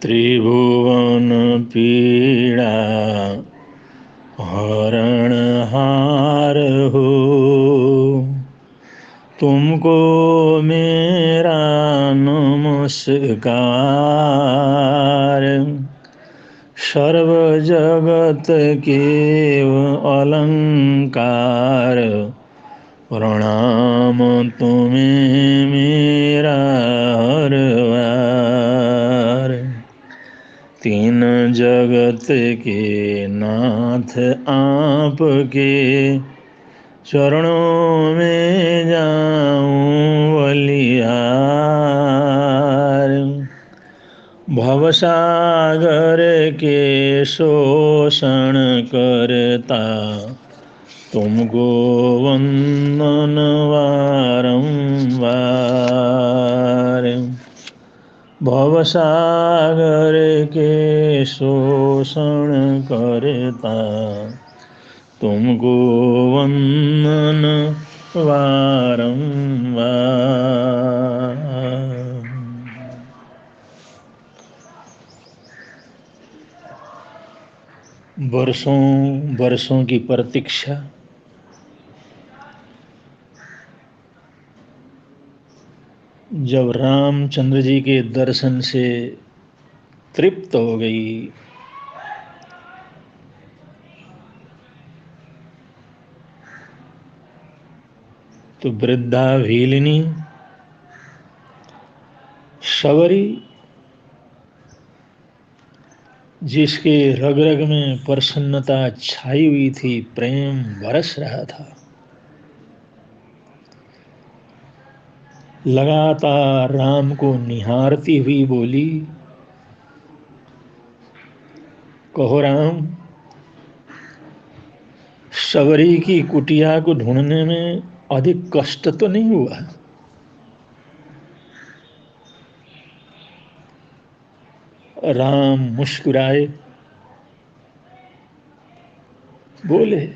त्रिभुवन पीड़ा हरणहार हो, तुमको मेरा नमस्कार। सर्व जगत के अलंकार, प्रणाम तुम्हें मेरा हर बार। तीन जगत के नाथ आपके, चरणों में जाऊं बलिहार। भवसागर के शोषण करता, तुमको वंदन बारंबार। भवसागर के शोषण करता, तुमको वंदन बारंबार। वर्षों वर्षों की प्रतीक्षा, जब रामचंद्र जी के दर्शन से तृप्त हो गई, तो वृद्धा भीलिनी शबरी, जिसके रग रग में प्रसन्नता छाई हुई थी, प्रेम बरस रहा था, लगातार राम को निहारती हुई बोली, कहो राम, शबरी की कुटिया को ढूंढने में अधिक कष्ट तो नहीं हुआ? राम मुस्कुराए, बोले,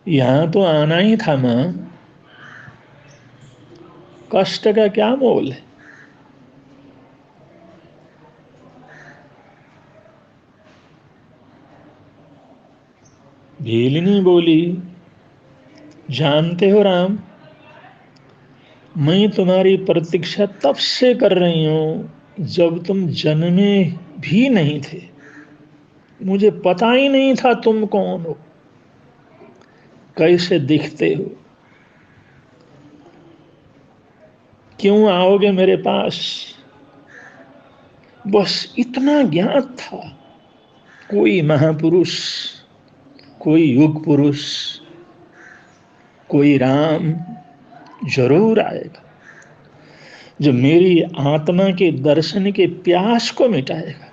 यहां तो आना ही था मां, कष्ट का क्या मोल है? भीलिनी बोली, जानते हो राम, मैं तुम्हारी प्रतीक्षा तब से कर रही हूं जब तुम जन्मे भी नहीं थे। मुझे पता ही नहीं था तुम कौन हो, कैसे दिखते हो, क्यों आओगे मेरे पास, बस इतना ज्ञात था, कोई महापुरुष, कोई युग पुरुष, कोई राम जरूर आएगा जो मेरी आत्मा के दर्शन के प्यास को मिटाएगा,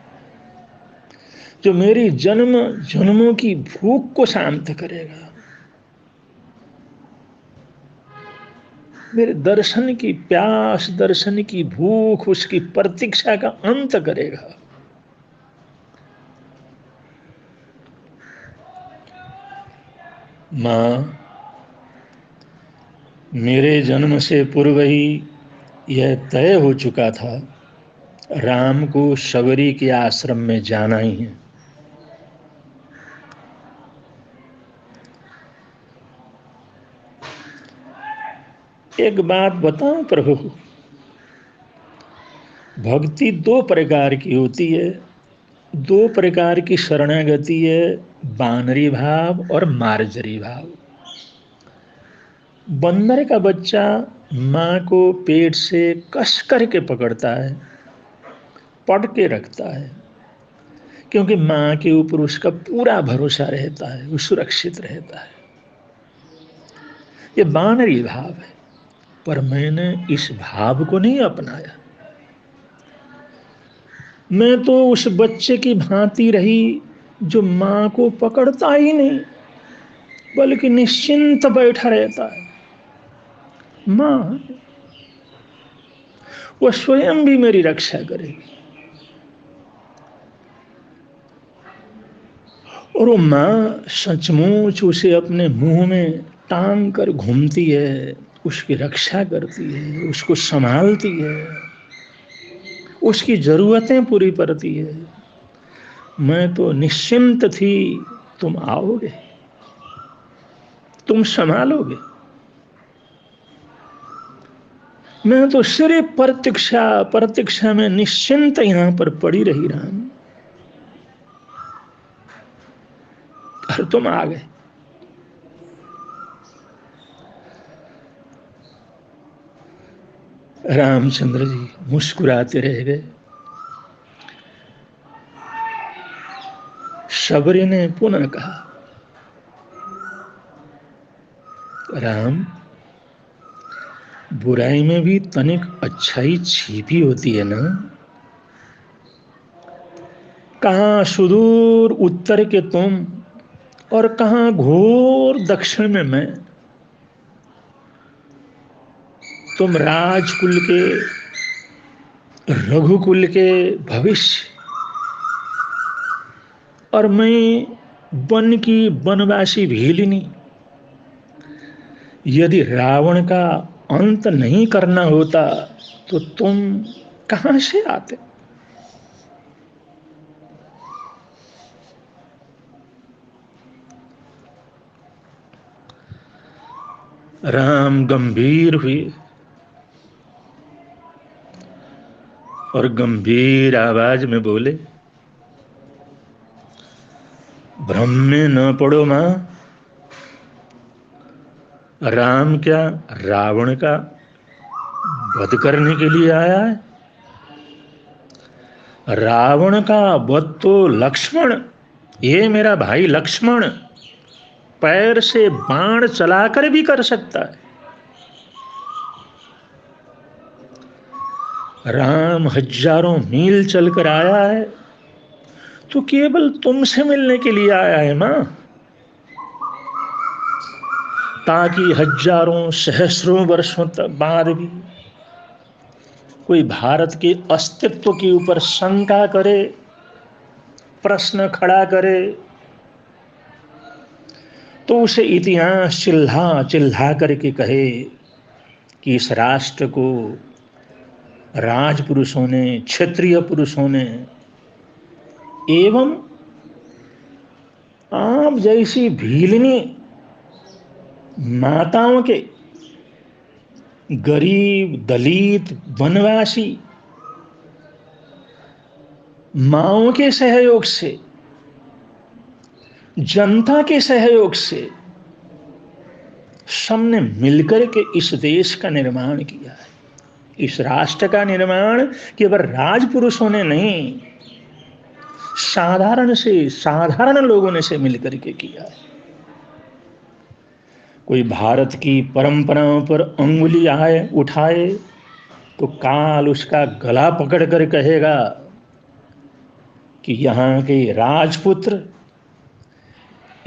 जो मेरी जन्म जन्मों की भूख को शांत करेगा, मेरे दर्शन की प्यास, दर्शन की भूख, उसकी प्रतीक्षा का अंत करेगा। मां, मेरे जन्म से पूर्व ही यह तय हो चुका था, राम को शबरी के आश्रम में जाना ही है। एक बात बताऊं प्रभु, भक्ति दो प्रकार की होती है, दो प्रकार की शरणागति है, बानरी भाव और मार्जरी भाव। बंदर का बच्चा माँ को पेट से कस करके पकड़ता है, पड़ के रखता है, क्योंकि माँ के ऊपर उसका पूरा भरोसा रहता है, वो सुरक्षित रहता है। ये बानरी भाव है, पर मैंने इस भाव को नहीं अपनाया। मैं तो उस बच्चे की भांति रही जो माँ को पकड़ता ही नहीं, बल्कि निश्चिंत बैठा रहता है। माँ, वो स्वयं भी मेरी रक्षा करेगी, और वो माँ सचमुच उसे अपने मुंह में टांग कर घूमती है, उसकी रक्षा करती है, उसको संभालती है, उसकी जरूरतें पूरी करती है। मैं तो निश्चिंत थी, तुम आओगे, तुम संभालोगे। मैं तो सिर्फ प्रतीक्षा प्रतीक्षा में निश्चिंत यहां पर पड़ी रही राम, और तुम आ गए। रामचंद्र जी मुस्कुराते रह गए। शबरी ने पुनः कहा, राम, बुराई में भी तनिक अच्छाई छिपी होती है ना। कहां सुदूर उत्तर के तुम और कहां घोर दक्षिण में मैं। तुम राजकुल के, रघुकुल के भविष्य, और मैं वन की वनवासी भीलिनी। यदि रावण का अंत नहीं करना होता तो तुम कहां से आते। राम गंभीर हुए और गंभीर आवाज में बोले, भ्रम में न पड़ो मां। राम क्या रावण का वध करने के लिए आया है? रावण का वध तो लक्ष्मण, ये मेरा भाई लक्ष्मण पैर से बाण चलाकर भी कर सकता है। राम हजारों मील चलकर आया है तो केवल तुमसे मिलने के लिए आया है मां, ताकि हजारों सहस्रों वर्षों तक बाद भी कोई भारत के अस्तित्व के ऊपर शंका करे, प्रश्न खड़ा करे, तो उसे इतिहास चिल्ला चिल्ला करके कहे कि इस राष्ट्र को राजपुरुषों ने, क्षत्रिय पुरुषों ने एवं आप जैसी भीलनी माताओं के, गरीब दलित वनवासी माओं के सहयोग से, जनता के सहयोग से सबने मिलकर के इस देश का निर्माण किया है। इस राष्ट्र का निर्माण केवल राजपुरुषों ने नहीं, साधारण से साधारण लोगों ने से मिलकर के किया है। कोई भारत की परंपराओं पर अंगुली उठाए तो काल उसका गला पकड़ कर कहेगा कि यहाँ के राजपुत्र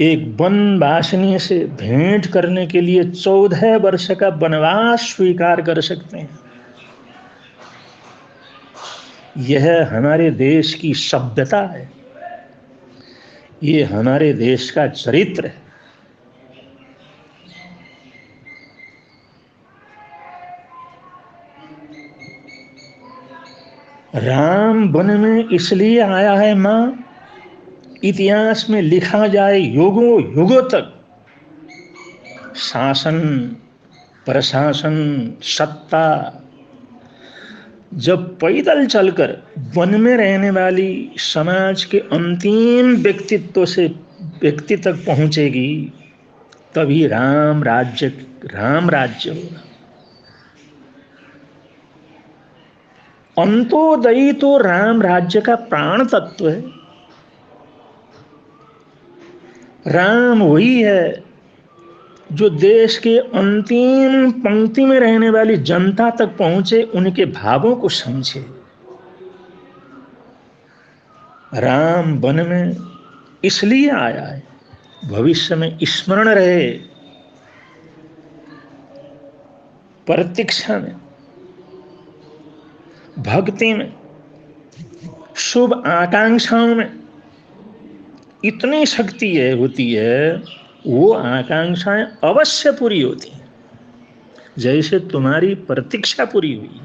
एक वनवासिनी से भेंट करने के लिए 14 वर्ष का वनवास स्वीकार कर सकते हैं। यह हमारे देश की सभ्यता है, ये हमारे देश का चरित्र है। राम वन में इसलिए आया है मां, इतिहास में लिखा जाए युगों युगों तक, शासन प्रशासन सत्ता जब पैदल चलकर वन में रहने वाली समाज के अंतिम व्यक्ति तक पहुंचेगी, तभी राम राज्य होगा। अंतोदयी तो राम राज्य का प्राण तत्व है। राम वही है जो देश के अंतिम पंक्ति में रहने वाली जनता तक पहुंचे, उनके भावों को समझे। राम वन में इसलिए आया है, भविष्य में स्मरण रहे, प्रतीक्षा में, भक्ति में, शुभ आकांक्षाओं में इतनी शक्ति होती है, वो आकांक्षाएं अवश्य पूरी होती हैं, जैसे तुम्हारी प्रतीक्षा पूरी हुई।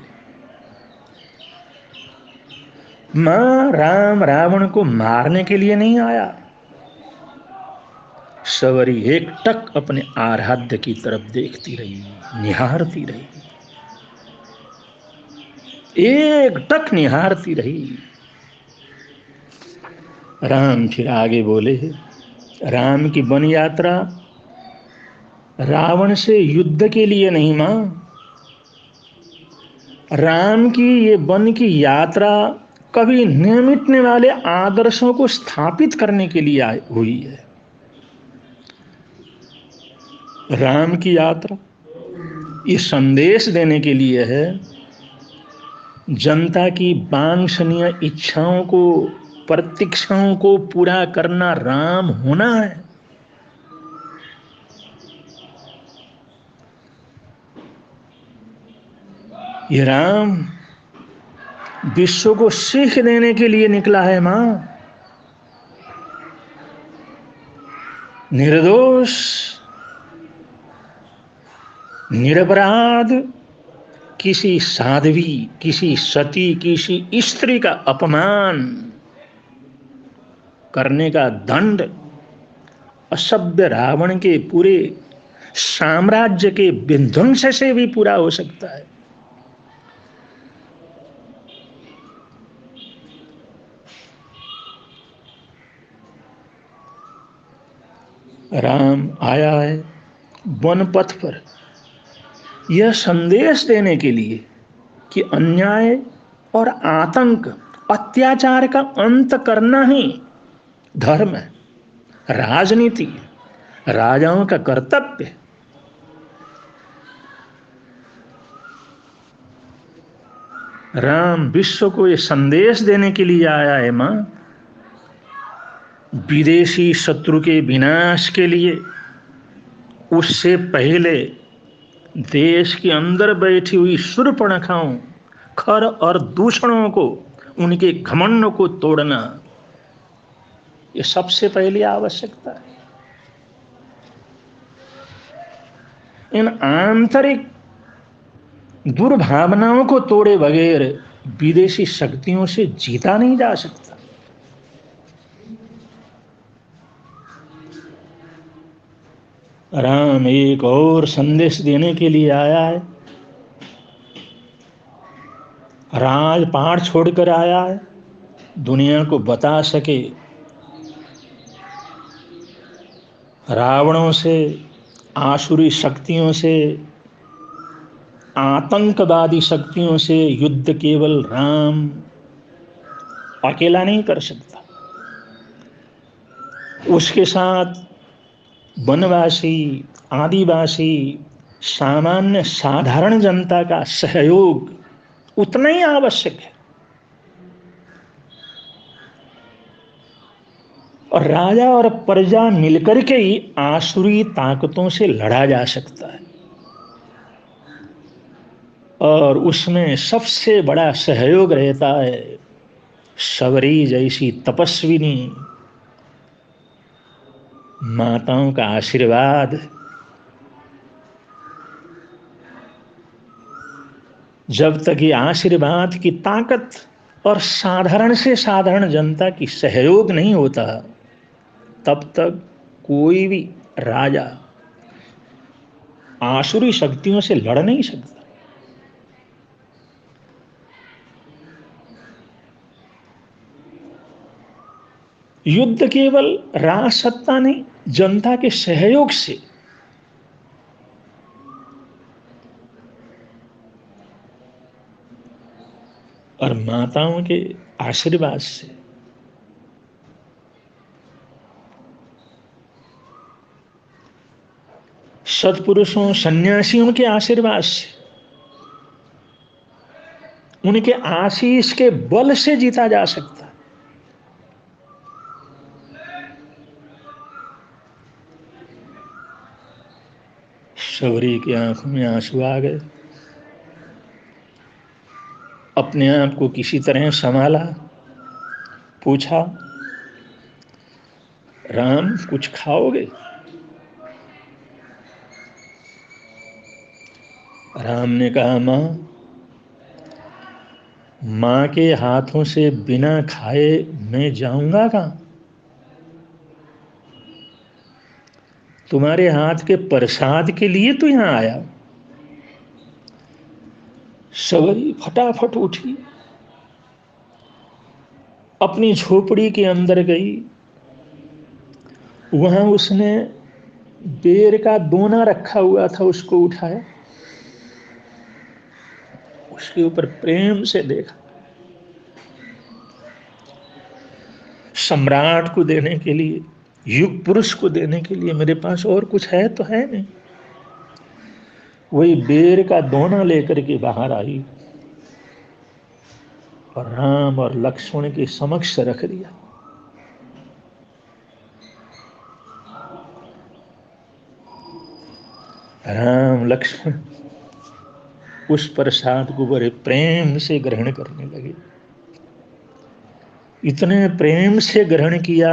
मां, राम रावण को मारने के लिए नहीं आया। सवरी एकटक अपने आराध्य की तरफ देखती रही, निहारती रही, एकटक निहारती रही। राम फिर आगे बोले, राम की वन यात्रा रावण से युद्ध के लिए नहीं मां, राम की ये वन की यात्रा कभी न मिटने वाले आदर्शों को स्थापित करने के लिए हुई है। राम की यात्रा ये संदेश देने के लिए है, जनता की वांछनीय इच्छाओं को, प्रतीक्षाओं को पूरा करना राम होना है। ये राम विश्व को सीख देने के लिए निकला है मां। निर्दोष, निरपराध किसी साध्वी, किसी सती, किसी स्त्री का अपमान करने का दंड असभ्य रावण के पूरे साम्राज्य के विध्वंस से भी पूरा हो सकता है। राम आया है वन पथ पर यह संदेश देने के लिए कि अन्याय और आतंक, अत्याचार का अंत करना ही धर्म है, राजनीति, राजाओं का कर्तव्य है। राम विश्व को यह संदेश देने के लिए आया है मां, विदेशी शत्रु के विनाश के लिए उससे पहले देश के अंदर बैठी हुई शूर्पणखाओं, खर और दूषणों को, उनके घमंड को तोड़ना, ये सबसे पहली आवश्यकता है। इन आंतरिक दुर्भावनाओं को तोड़े बगैर विदेशी शक्तियों से जीता नहीं जा सकता। राम एक और संदेश देने के लिए आया है, राजपाट छोड़कर आया है, दुनिया को बता सके रावणों से, आसुरी शक्तियों से, आतंकवादी शक्तियों से युद्ध केवल राम अकेला नहीं कर सकता। उसके साथ वनवासी, आदिवासी, सामान्य साधारण जनता का सहयोग उतना ही आवश्यक है। और राजा और प्रजा मिलकर के ही आसुरी ताकतों से लड़ा जा सकता है। और उसमें सबसे बड़ा सहयोग रहता है शबरी जैसी तपस्विनी माताओं का आशीर्वाद। जब तक ये आशीर्वाद की ताकत और साधारण से साधारण जनता की सहयोग नहीं होता, तब तक कोई भी राजा आसुरी शक्तियों से लड़ नहीं सकता। युद्ध केवल राजसत्ता नहीं, जनता के सहयोग से, और माताओं के आशीर्वाद से। सत्पुरुषों, सन्यासियों के आशीर्वाद से, उनके आशीष के बल से जीता जा सकता है। शबरी की आंखों में आंसू आ गए। अपने आप को किसी तरह संभाला, पूछा, राम कुछ खाओगे? राम ने कहा, मां, माँ के हाथों से बिना खाए मैं जाऊंगा कहाँ? तुम्हारे हाथ के प्रसाद के लिए तो यहाँ आया। सवरी फटाफट उठी, अपनी झोपड़ी के अंदर गई। वहां उसने बेर का दोना रखा हुआ था, उसको उठाया, उसके ऊपर प्रेम से देखा। सम्राट को देने के लिए, युग पुरुष को देने के लिए मेरे पास और कुछ है तो है नहीं। वही बेर का दोना लेकर के बाहर आई और राम और लक्ष्मण के समक्ष रख दिया। राम लक्ष्मण उस प्रसाद को बड़े प्रेम से ग्रहण करने लगे। इतने प्रेम से ग्रहण किया,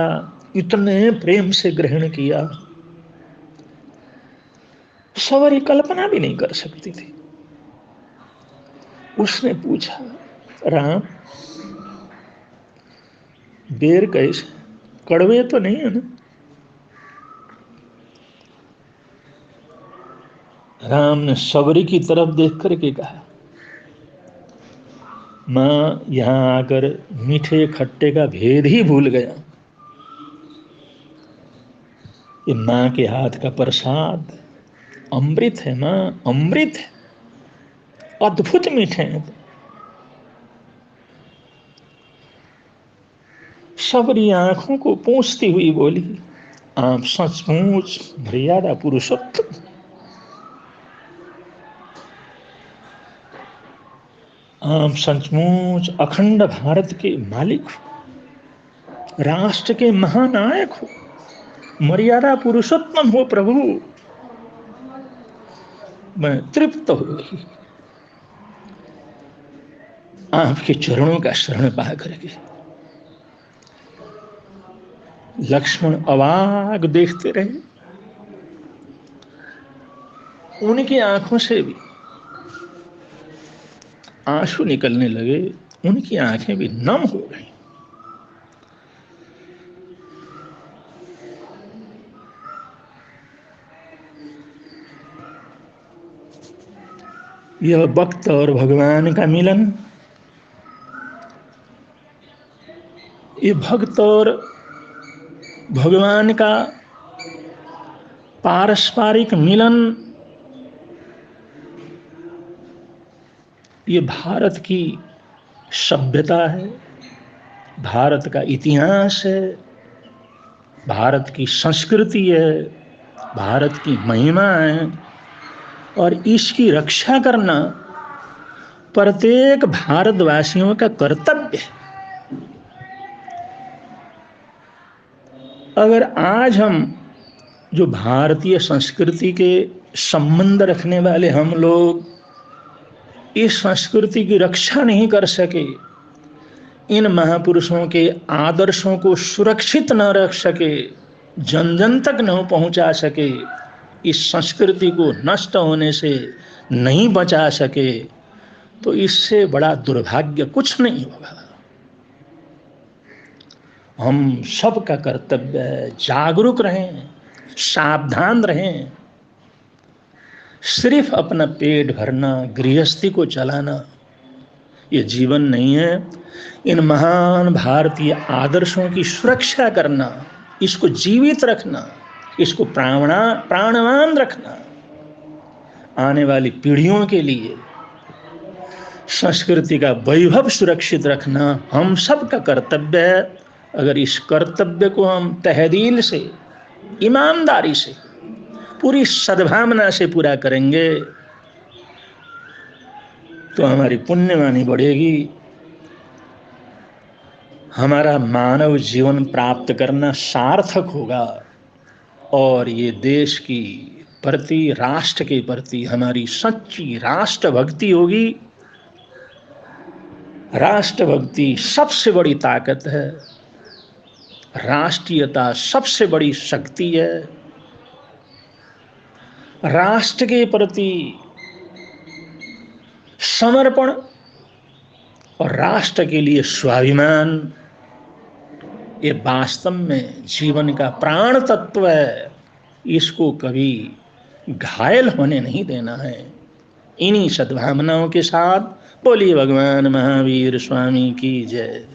इतने प्रेम से ग्रहण किया, सवारी कल्पना भी नहीं कर सकती थी। उसने पूछा, राम बेर कैसे, कड़वे तो नहीं है ना? राम ने सबरी की तरफ देख करके कहा, माँ यहां आकर मीठे खट्टे का भेद ही भूल गया। ये माँ के हाथ का प्रसाद अमृत है माँ, अमृत है, अद्भुत मीठे हैं। सबरी आंखों को पोंछती हुई बोली, आप सचमुच मर्यादा पुरुषोत्तम, आप सचमुच अखंड भारत के मालिक हो, राष्ट्र के महानायक हो, मर्यादा पुरुषोत्तम हो प्रभु। मैं तृप्त हो गई आपके चरणों का शरण पा करके। लक्ष्मण अवाक देखते रहे। उनकी आंखों से भी आंसू निकलने लगे, उनकी आंखें भी नम हो गई। यह भक्त और भगवान का मिलन, ये भक्त और भगवान का पारस्परिक मिलन, ये भारत की सभ्यता है, भारत का इतिहास है, भारत की संस्कृति है, भारत की महिमा है। और इसकी रक्षा करना प्रत्येक भारतवासियों का कर्तव्य है। अगर आज हम जो भारतीय संस्कृति के संबंध रखने वाले हम लोग इस संस्कृति की रक्षा नहीं कर सके, इन महापुरुषों के आदर्शों को सुरक्षित न रख सके, जन जन तक न पहुंचा सके, इस संस्कृति को नष्ट होने से नहीं बचा सके, तो इससे बड़ा दुर्भाग्य कुछ नहीं होगा। हम सबका कर्तव्य है जागरूक रहें, सावधान रहें। सिर्फ अपना पेट भरना, गृहस्थी को चलाना ये जीवन नहीं है। इन महान भारतीय आदर्शों की सुरक्षा करना, इसको जीवित रखना, इसको प्राणवान रखना, आने वाली पीढ़ियों के लिए संस्कृति का वैभव सुरक्षित रखना हम सबका कर्तव्य है। अगर इस कर्तव्य को हम तहदील से, ईमानदारी से, पूरी सद्भावना से पूरा करेंगे तो हमारी पुण्यवानी बढ़ेगी, हमारा मानव जीवन प्राप्त करना सार्थक होगा और ये देश की प्रति, राष्ट्र के प्रति हमारी सच्ची राष्ट्रभक्ति होगी। राष्ट्रभक्ति सबसे बड़ी ताकत है, राष्ट्रीयता सबसे बड़ी शक्ति है। राष्ट्र के प्रति समर्पण और राष्ट्र के लिए स्वाभिमान, ये वास्तव में जीवन का प्राण तत्व है। इसको कभी घायल होने नहीं देना है। इन्हीं सद्भावनाओं के साथ बोलिए भगवान महावीर स्वामी की जय।